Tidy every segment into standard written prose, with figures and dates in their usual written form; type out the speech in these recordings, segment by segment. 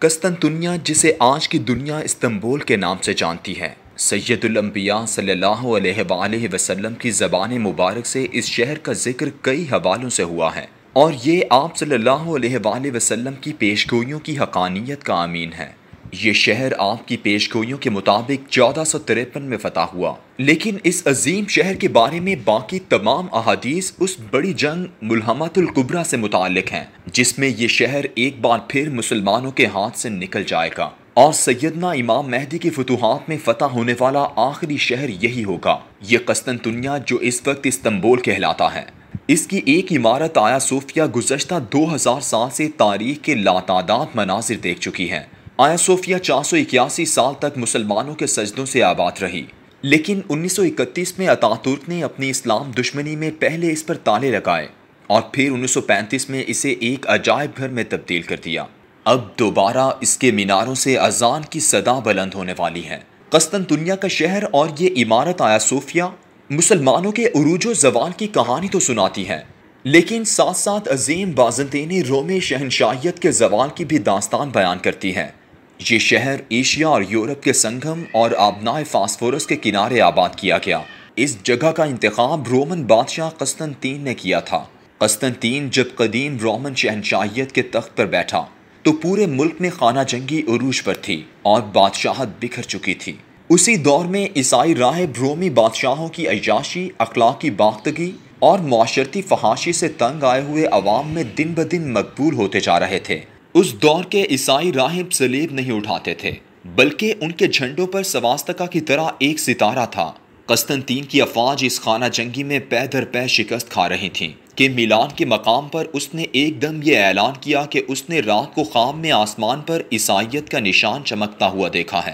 قسطنطنیہ، جسے آج کی دنیا استنبول کے نام سے جانتی ہے، سید الانبیاء صلی اللہ علیہ وآلہ وسلم کی زبان مبارک سے اس شہر کا ذکر کئی حوالوں سے ہوا ہے، اور یہ آپ صلی اللہ علیہ وآلہ وسلم کی پیشگوئیوں کی حقانیت کا امین ہے۔ یہ شہر آپ کی پیشگوئیوں کے مطابق 1453 میں فتح ہوا، لیکن اس عظیم شہر کے بارے میں باقی تمام احادیث اس بڑی جنگ ملحمۃ الکبریٰ سے متعلق ہیں، جس میں یہ شہر ایک بار پھر مسلمانوں کے ہاتھ سے نکل جائے گا، اور سیدنا امام مہدی کی فتوحات میں فتح ہونے والا آخری شہر یہی ہوگا۔ یہ قسطنطنیہ، جو اس وقت استنبول کہلاتا ہے، اس کی ایک عمارت آیا صوفیہ گزشتہ 2000 سال سے تاریخ کے لاتعداد مناظر دیکھ چکی ہے۔ آیا صوفیہ 481 سال تک مسلمانوں کے سجدوں سے آباد رہی، لیکن 1931 میں اتاتورک نے اپنی اسلام دشمنی میں پہلے اس پر تالے لگائے اور پھر 1935 میں اسے ایک عجائب گھر میں تبدیل کر دیا۔ اب دوبارہ اس کے میناروں سے اذان کی صدا بلند ہونے والی ہے۔ قسطنطنیہ کا شہر اور یہ عمارت آیا صوفیہ مسلمانوں کے عروج و زوال کی کہانی تو سناتی ہے، لیکن ساتھ ساتھ عظیم بازنطینی رومی شہنشاہیت کے زوال کی بھی داستان بیان کرتی ہے۔ یہ شہر ایشیا اور یورپ کے سنگم اور آبنائے فاسفورس کے کنارے آباد کیا گیا۔ اس جگہ کا انتخاب رومن بادشاہ قسطنطین نے کیا تھا۔ قسطنطین جب قدیم رومن شہنشاہیت کے تخت پر بیٹھا تو پورے ملک میں خانہ جنگی عروج پر تھی اور بادشاہت بکھر چکی تھی۔ اسی دور میں عیسائی راہب رومی بادشاہوں کی عیاشی، اخلاقی باختگی اور معاشرتی فحاشی سے تنگ آئے ہوئے عوام میں دن بدن مقبول ہوتے جا رہے تھے۔ اس دور کے عیسائی راہب صلیب نہیں اٹھاتے تھے، بلکہ ان کے جھنڈوں پر سواستکا کی طرح ایک ستارہ تھا۔ قسطنطین کی افواج اس خانہ جنگی میں پے در پے شکست کھا رہی تھیں کہ میلان کے مقام پر اس نے ایک دم یہ اعلان کیا کہ اس نے رات کو خواب میں آسمان پر عیسائیت کا نشان چمکتا ہوا دیکھا ہے،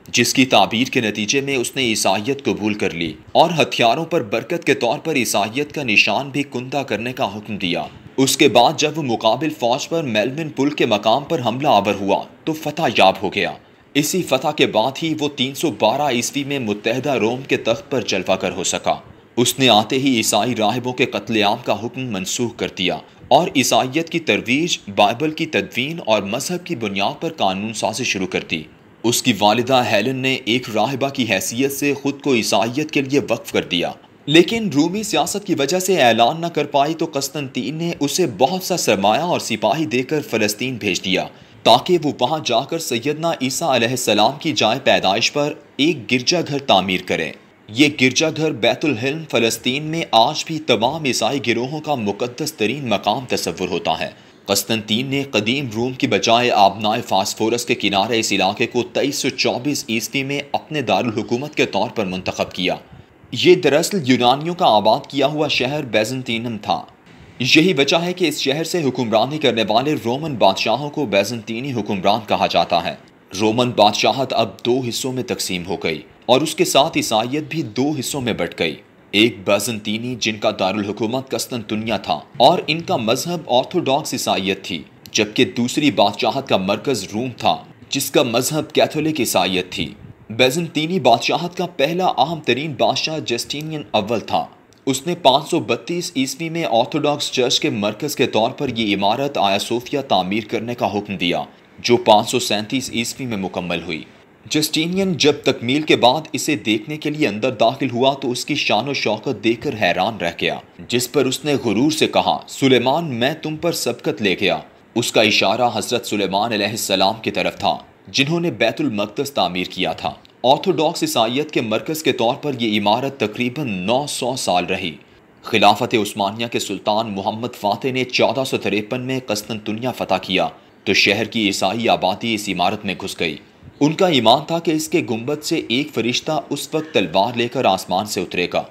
جس کی تعبیر کے نتیجے میں اس نے عیسائیت قبول کر لی اور ہتھیاروں پر برکت کے طور پر عیسائیت کا نشان بھی کندہ کرنے کا حکم دیا۔ اس کے بعد جب وہ مقابل فوج پر میلمن پل کے مقام پر حملہ آور ہوا تو فتح یاب ہو گیا۔ اسی فتح کے بعد ہی وہ 312 عیسوی میں متحدہ روم کے تخت پر جلوہ گر ہو سکا۔ اس نے آتے ہی عیسائی راہبوں کے قتل عام کا حکم منسوخ کر دیا اور عیسائیت کی ترویج، بائبل کی تدوین اور مذہب کی بنیاد پر قانون سازی شروع کر دی۔ اس کی والدہ ہیلن نے ایک راہبہ کی حیثیت سے خود کو عیسائیت کے لیے وقف کر دیا، لیکن رومی سیاست کی وجہ سے اعلان نہ کر پائی تو قسطنطین نے اسے بہت سا سرمایہ اور سپاہی دے کر فلسطین بھیج دیا تاکہ وہ وہاں جا کر سیدنا عیسیٰ علیہ السلام کی جائے پیدائش پر ایک گرجا گھر تعمیر کرے۔ یہ گرجا گھر بیت الحلم فلسطین میں آج بھی تمام عیسائی گروہوں کا مقدس ترین مقام تصور ہوتا ہے۔ قسطنطین نے قدیم روم کی بجائے آبنائے فاسفورس کے کنارے اس علاقے کو 2324 عیسوی میں اپنے دارالحکومت کے طور پر منتخب کیا۔ یہ دراصل یونانیوں کا آباد کیا ہوا شہر بیزنطینم تھا۔ یہی وجہ ہے کہ اس شہر سے حکمرانی کرنے والے رومن بادشاہوں کو بیزنطینی حکمران کہا جاتا ہے۔ رومن بادشاہت اب 2 حصوں میں تقسیم ہو گئی اور اس کے ساتھ عیسائیت بھی 2 حصوں میں بٹ گئی۔ ایک بیزنطینی جن کا دارالحکومت قسطنطنیہ تھا اور ان کا مذہب آرتھوڈاکس عیسائیت تھی، جبکہ دوسری بادشاہت کا مرکز روم تھا جس کا مذہب کیتھولک عیسائیت تھی۔ بیزنطینی بادشاہت کا پہلا اہم ترین بادشاہ جسٹینین اول تھا۔ اس نے 532 عیسوی میں آرتھوڈاکس چرچ کے مرکز کے طور پر یہ عمارت آیا صوفیہ تعمیر کرنے کا حکم دیا، جو 537 عیسوی میں مکمل ہوئی۔ جسٹینین جب تکمیل کے بعد اسے دیکھنے کے لیے اندر داخل ہوا تو اس کی شان و شوکت دیکھ کر حیران رہ گیا، جس پر اس نے غرور سے کہا، سلیمان، میں تم پر سبقت لے گیا۔ اس کا اشارہ حضرت سلیمان علیہ السلام کی طرف تھا، جنہوں نے بیت المقدس تعمیر کیا تھا۔ آرتھوڈاکس عیسائیت کے مرکز کے طور پر یہ عمارت تقریباً 900 سال رہی۔ خلافت عثمانیہ کے سلطان محمد فاتح نے 1453 میں قسطنطنیہ فتح کیا تو شہر کی عیسائی آبادی اس عمارت میں گھس گئی۔ ان کا ایمان تھا کہ اس کے گنبد سے ایک فرشتہ اس وقت تلوار لے کر آسمان سے اترے گا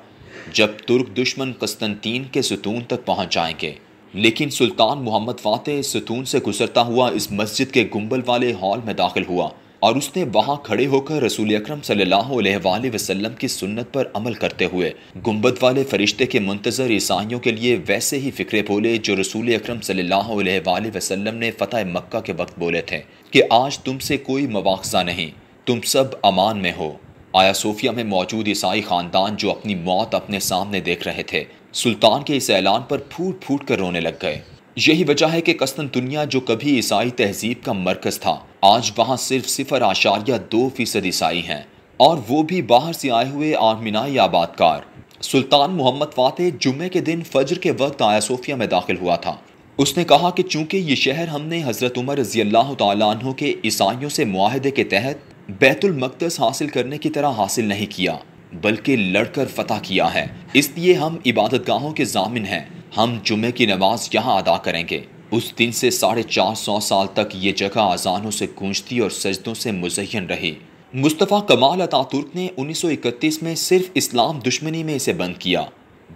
جب ترک دشمن قسطنطین کے ستون تک پہنچ جائیں گے، لیکن سلطان محمد فاتح اس ستون سے گزرتا ہوا اس مسجد کے گنبد والے ہال میں داخل ہوا اور اس نے وہاں کھڑے ہو کر رسول اکرم صلی اللہ علیہ وآلہ وسلم کی سنت پر عمل کرتے ہوئے گنبد والے فرشتے کے منتظر عیسائیوں کے لیے ویسے ہی فقرے بولے جو رسول اکرم صلی اللہ علیہ وآلہ وسلم نے فتح مکہ کے وقت بولے تھے کہ آج تم سے کوئی مواخذہ نہیں، تم سب امان میں ہو۔ آیا صوفیہ میں موجود عیسائی خاندان جو اپنی موت اپنے سامنے دیکھ رہے تھے، سلطان کے اس اعلان پر پھوٹ پھوٹ کر رونے لگ گئے۔ یہی وجہ ہے کہ قسطنطنیہ جو کبھی عیسائی تہذیب کا مرکز تھا، آج وہاں صرف 0.2% عیسائی ہیں، اور وہ بھی باہر سے آئے ہوئے آرمینائی آباد کار۔ سلطان محمد فاتح جمعے کے دن فجر کے وقت آیا صوفیہ میں داخل ہوا تھا۔ اس نے کہا کہ چونکہ یہ شہر ہم نے حضرت عمر رضی اللہ تعالیٰ عنہ کے عیسائیوں سے معاہدے کے تحت بیت المقدس حاصل کرنے کی طرح حاصل نہیں کیا، بلکہ لڑ کر فتح کیا ہے، اس لیے ہم عبادت گاہوں کے ضامن ہیں۔ ہم جمعے کی نماز یہاں ادا کریں گے۔ اس دن سے 450 سال تک یہ جگہ اذانوں سے گونجتی اور سجدوں سے مزین رہی۔ مصطفیٰ کمال اتاترک نے 1931 میں صرف اسلام دشمنی میں اسے بند کیا۔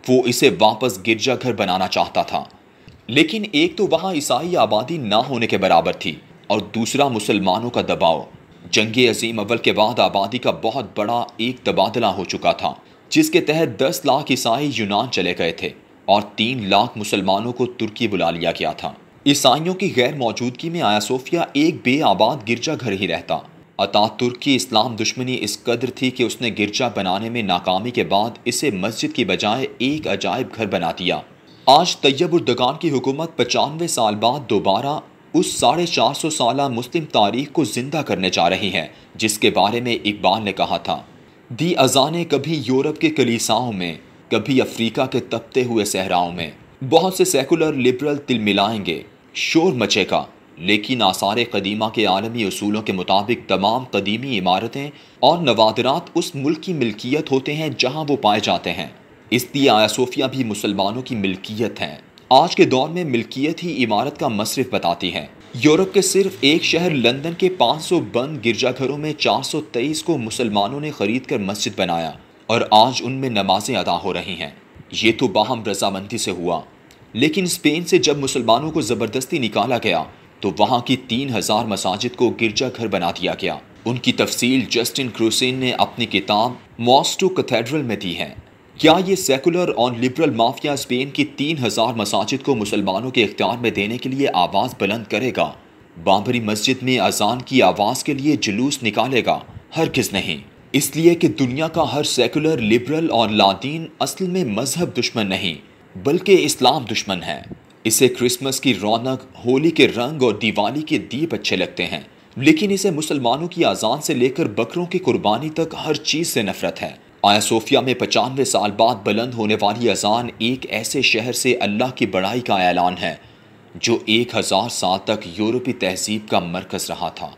وہ اسے واپس گرجا گھر بنانا چاہتا تھا، لیکن ایک تو وہاں عیسائی آبادی نہ ہونے کے برابر تھی، اور دوسرا مسلمانوں کا دباؤ۔ جنگ عظیم اول کے بعد آبادی کا بہت بڑا ایک تبادلہ ہو چکا تھا، جس کے تحت 10 لاکھ عیسائی یونان چلے گئے تھے اور 3 لاکھ مسلمانوں کو ترکی بلا لیا گیا تھا۔ عیسائیوں کی غیر موجودگی میں آیا صوفیہ ایک بے آباد گرجا گھر ہی رہتا۔ اتاترک کی اسلام دشمنی اس قدر تھی کہ اس نے گرجا بنانے میں ناکامی کے بعد اسے مسجد کی بجائے ایک عجائب گھر بنا دیا۔ آج طیب اردگان کی حکومت 95 سال بعد دوبارہ اس 450 سالہ مسلم تاریخ کو زندہ کرنے جا رہی ہے، جس کے بارے میں اقبال نے کہا تھا: دی اذانیں کبھی یورپ کے کلیساؤں میں، کبھی افریقہ کے تپتے ہوئے صحراؤں میں۔ بہت سے سیکولر لبرل تل ملائیں گے، شور مچے گا، لیکن آثار قدیمہ کے عالمی اصولوں کے مطابق تمام قدیمی عمارتیں اور نوادرات اس ملک کی ملکیت ہوتے ہیں جہاں وہ پائے جاتے ہیں۔ اس لیے آیا صوفیہ بھی مسلمانوں کی ملکیت ہے۔ آج کے دور میں ملکیت ہی عمارت کا مصرف بتاتی ہے۔ یورپ کے صرف ایک شہر لندن کے 500 بند گرجا گھروں میں 423 کو مسلمانوں نے خرید کر مسجد بنایا، اور آج ان میں نمازیں ادا ہو رہی ہیں۔ یہ تو باہم رضامندی سے ہوا، لیکن اسپین سے جب مسلمانوں کو زبردستی نکالا گیا تو وہاں کی 3000 مساجد کو گرجا گھر بنا دیا گیا۔ ان کی تفصیل جسٹن کروسین نے اپنی کتاب موس ٹو کیتھیڈرل میں دی ہے۔ کیا یہ سیکولر اور لبرل مافیا اسپین کی 3000 مساجد کو مسلمانوں کے اختیار میں دینے کے لیے آواز بلند کرے گا؟ بابری مسجد میں اذان کی آواز کے لیے جلوس نکالے گا؟ ہرگز نہیں، اس لیے کہ دنیا کا ہر سیکولر، لبرل اور لادین اصل میں مذہب دشمن نہیں، بلکہ اسلام دشمن ہے۔ اسے کرسمس کی رونق، ہولی کے رنگ اور دیوالی کے دیپ اچھے لگتے ہیں، لیکن اسے مسلمانوں کی اذان سے لے کر بکروں کی قربانی تک ہر چیز سے نفرت ہے۔ آیا صوفیہ میں 95 سال بعد بلند ہونے والی اذان ایک ایسے شہر سے اللہ کی بڑائی کا اعلان ہے جو 1000 سال تک یورپی تہذیب کا مرکز رہا تھا۔